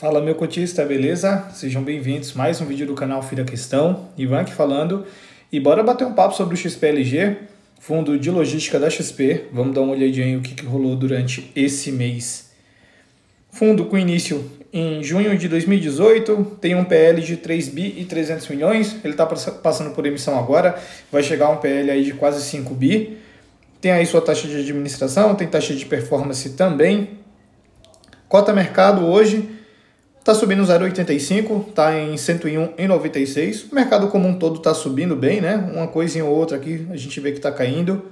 Fala meu cotista, beleza? Sejam bem-vindos a mais um vídeo do canal Fira Questão. Ivan aqui falando. E bora bater um papo sobre o XPLG, fundo de logística da XP. Vamos dar uma olhadinha em o que rolou durante esse mês. Fundo com início em junho de 2018, tem um PL de 3 bi e 300 milhões. Ele está passando por emissão agora, vai chegar a um PL aí de quase 5 bi. Tem aí sua taxa de administração, tem taxa de performance também. Cota mercado hoje está subindo 0,85, está em 101,96. O mercado como um todo está subindo bem, né? Uma coisinha ou outra aqui a gente vê que está caindo.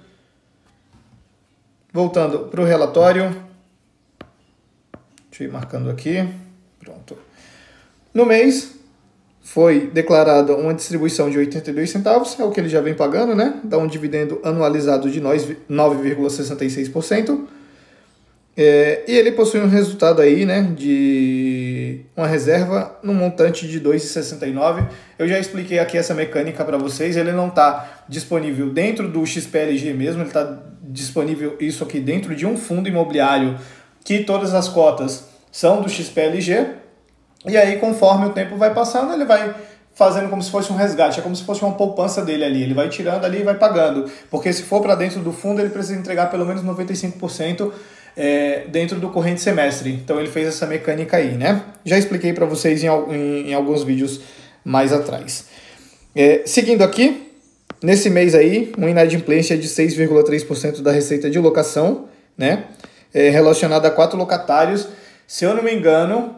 Voltando para o relatório. Deixa eu ir marcando aqui. Pronto. No mês foi declarada uma distribuição de 82 centavos, é o que ele já vem pagando, né? Dá um dividendo anualizado de 9,66%. E ele possui um resultado aí, né, de uma reserva no montante de 2,69. Eu já expliquei aqui essa mecânica para vocês. Ele não está disponível dentro do XPLG mesmo, ele está disponível isso aqui dentro de um fundo imobiliário que todas as cotas são do XPLG. E aí, conforme o tempo vai passando, ele vai fazendo como se fosse um resgate, é como se fosse uma poupança dele ali. Ele vai tirando ali e vai pagando. Porque se for para dentro do fundo, ele precisa entregar pelo menos 95% dentro do corrente semestre. Então ele fez essa mecânica aí, né? Já expliquei para vocês em alguns vídeos mais atrás. Seguindo aqui, nesse mês aí, uma inadimplência de 6,3% da receita de locação, né? Relacionada a 4 locatários. Se eu não me engano,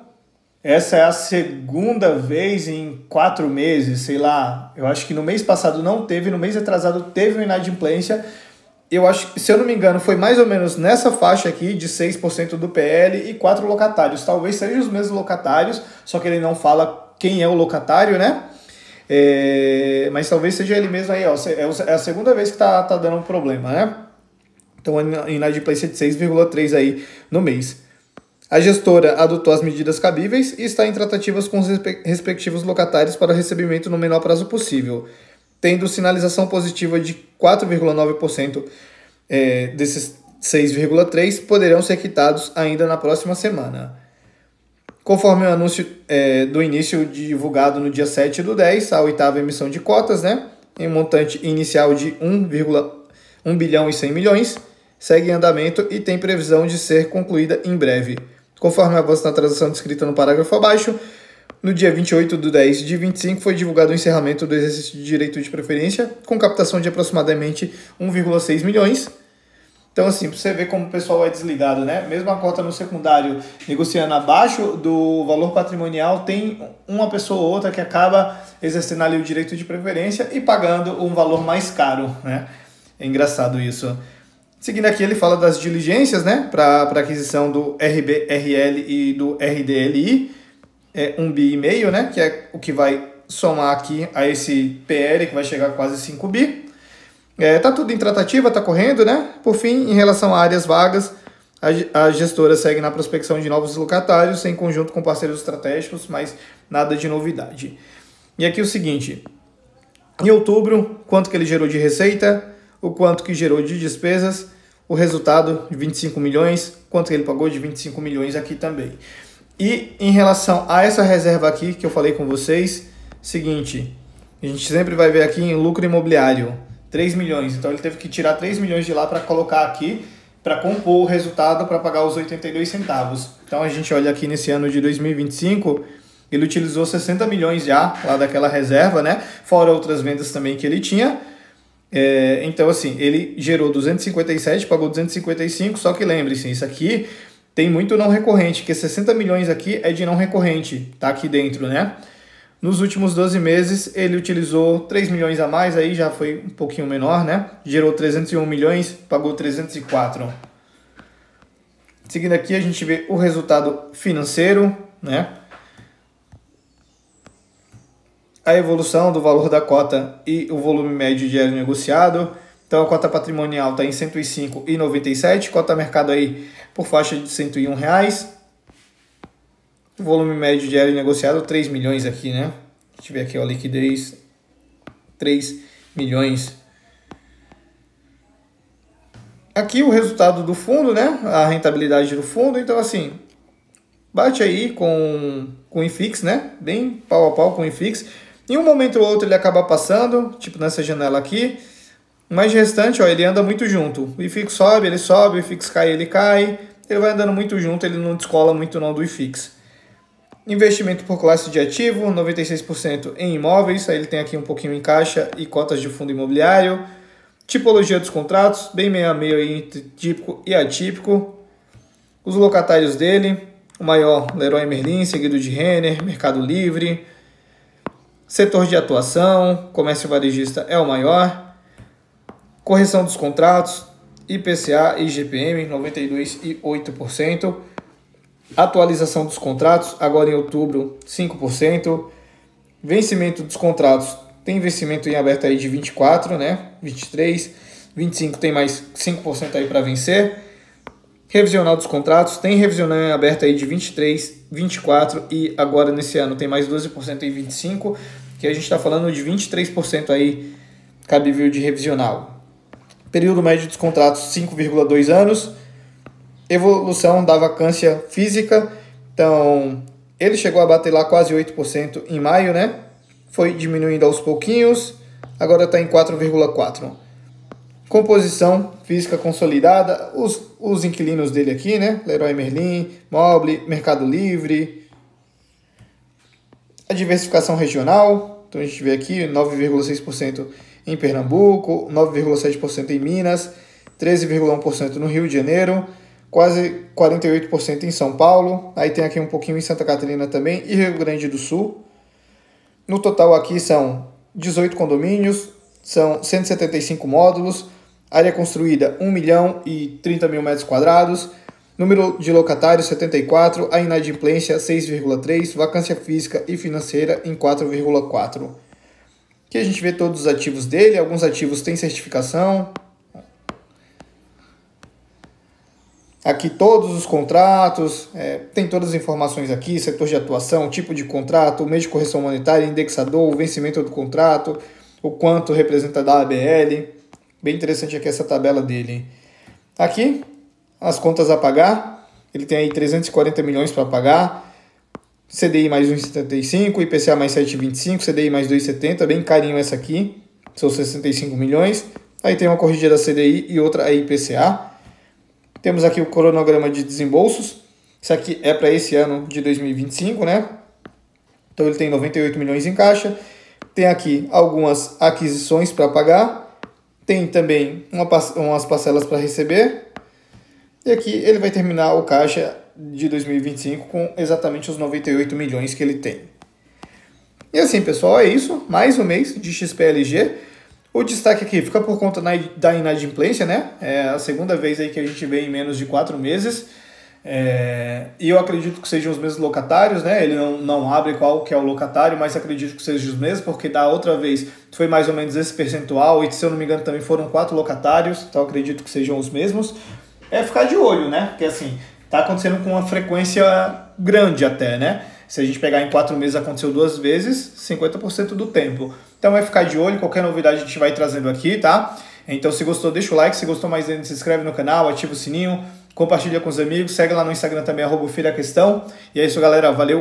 essa é a segunda vez em 4 meses, sei lá. Eu acho que no mês passado não teve, no mês atrasado teve uma inadimplência. Eu acho que, se eu não me engano, foi mais ou menos nessa faixa aqui de 6% do PL e 4 locatários. Talvez sejam os mesmos locatários, só que ele não fala quem é o locatário, né? Mas talvez seja ele mesmo aí, ó. É a segunda vez que tá dando um problema, né? Então, a inadimplência de 6,3% aí no mês. A gestora adotou as medidas cabíveis e está em tratativas com os respectivos locatários para recebimento no menor prazo possível, tendo sinalização positiva de 4,9% desses 6,3% poderão ser quitados ainda na próxima semana. Conforme o anúncio do início divulgado no dia 7/10, a 8ª emissão de cotas, né, em um montante inicial de 1 bilhão e 100 milhões, segue em andamento e tem previsão de ser concluída em breve. Conforme avança na transação descrita no parágrafo abaixo, no dia 28/10/25 foi divulgado o encerramento do exercício de direito de preferência, com captação de aproximadamente 1,6 milhões. Então, assim, para você ver como o pessoal é desligado, né? Mesmo a cota no secundário negociando abaixo do valor patrimonial, tem uma pessoa ou outra que acaba exercendo ali o direito de preferência e pagando um valor mais caro, né? É engraçado isso. Seguindo aqui, ele fala das diligências, né? Para aquisição do RBRL e do RDLI. 1,5 bi, né, que é o que vai somar aqui a esse PL, que vai chegar a quase 5 bi. Tá tudo em tratativa, tá correndo, né? Por fim, em relação a áreas vagas, a gestora segue na prospecção de novos locatários, em conjunto com parceiros estratégicos, mas nada de novidade. E aqui o seguinte, em outubro, quanto que ele gerou de receita, o quanto que gerou de despesas, o resultado de 25 milhões, quanto que ele pagou de 25 milhões aqui também. E em relação a essa reserva aqui que eu falei com vocês, seguinte, a gente sempre vai ver aqui em lucro imobiliário, 3 milhões. Então ele teve que tirar 3 milhões de lá para colocar aqui, para compor o resultado para pagar os 82 centavos. Então a gente olha aqui nesse ano de 2025, ele utilizou 60 milhões já lá daquela reserva, né? Fora outras vendas também que ele tinha. Então assim, ele gerou 257, pagou 255, só que lembre-se, isso aqui tem muito não recorrente, que 60 milhões aqui é de não recorrente, tá aqui dentro, né? Nos últimos 12 meses, ele utilizou 3 milhões a mais, aí já foi um pouquinho menor, né? Gerou 301 milhões, pagou 304. Seguindo aqui, a gente vê o resultado financeiro, né? A evolução do valor da cota e o volume médio diário negociado. Então a cota patrimonial está em R$ 105,97, cota mercado aí por faixa de R$ 101 reais. O volume médio diário negociado, 3 milhões aqui, né? A gente vê aqui a liquidez, 3 milhões. Aqui o resultado do fundo, né? A rentabilidade do fundo. Então, assim, bate aí com o IFIX, né? Bem pau a pau com o IFIX. Em um momento ou outro ele acaba passando, tipo nessa janela aqui. Mas de restante, ó, ele anda muito junto. O IFIX sobe, o IFIX cai, ele cai. Ele vai andando muito junto, ele não descola muito não do IFIX. Investimento por classe de ativo, 96% em imóveis. Aí ele tem aqui um pouquinho em caixa e cotas de fundo imobiliário. Tipologia dos contratos, bem meio a meio aí entre típico e atípico. Os locatários dele, o maior, Leroy Merlin, seguido de Renner, Mercado Livre. Setor de atuação, comércio varejista é o maior. Correção dos contratos, IPCA e IGPM, 92,8%. Atualização dos contratos, agora em outubro, 5%. Vencimento dos contratos, tem vencimento em aberto aí de 24, né? 23, 25 tem mais 5% aí para vencer. Revisional dos contratos, tem revisional em aberto aí de 23, 24 e agora nesse ano tem mais 12% em 25, que a gente está falando de 23% aí cabível de revisional. Período médio dos contratos, 5,2 anos. Evolução da vacância física, então ele chegou a bater lá quase 8% em maio, né? Foi diminuindo aos pouquinhos, agora está em 4,4%. Composição física consolidada, os inquilinos dele aqui, né? Leroy Merlin, Mobile, Mercado Livre. A diversificação regional, então a gente vê aqui 9,6% em Pernambuco, 9,7% em Minas, 13,1% no Rio de Janeiro, quase 48% em São Paulo, aí tem aqui um pouquinho em Santa Catarina também e Rio Grande do Sul. No total aqui são 18 condomínios, são 175 módulos, área construída 1.030.000 metros quadrados, número de locatários 74, a inadimplência 6,3, vacância física e financeira em 4,4. Aqui a gente vê todos os ativos dele, alguns ativos têm certificação. Aqui todos os contratos, tem todas as informações aqui, setor de atuação, tipo de contrato, mês de correção monetária, indexador, o vencimento do contrato, o quanto representa da ABL. Bem interessante aqui essa tabela dele. Aqui, as contas a pagar, ele tem aí 340 milhões para pagar, CDI mais 1,75, IPCA mais 7,25, CDI mais 2,70, bem carinho essa aqui, são 65 milhões. Aí tem uma corrigida da CDI e outra a IPCA. Temos aqui o cronograma de desembolsos. Isso aqui é para esse ano de 2025, né? Então ele tem 98 milhões em caixa. Tem aqui algumas aquisições para pagar. Tem também umas parcelas para receber. E aqui ele vai terminar o caixa de 2025 com exatamente os 98 milhões que ele tem. E assim, pessoal, é isso. Mais um mês de XPLG. O destaque aqui fica por conta da inadimplência, né? É a segunda vez aí que a gente vê em menos de 4 meses. E eu acredito que sejam os mesmos locatários, né? Ele não abre qual que é o locatário, mas acredito que sejam os mesmos, porque da outra vez foi mais ou menos esse percentual, e se eu não me engano também foram 4 locatários, então acredito que sejam os mesmos. É ficar de olho, né? Porque assim, tá acontecendo com uma frequência grande até, né? Se a gente pegar em 4 meses aconteceu 2 vezes, 50% do tempo. Então é ficar de olho, qualquer novidade a gente vai trazendo aqui, tá? Então se gostou, deixa o like, se gostou mais ainda, se inscreve no canal, ativa o sininho, compartilha com os amigos, segue lá no Instagram também, @FilhaQuestão. E é isso, galera, valeu!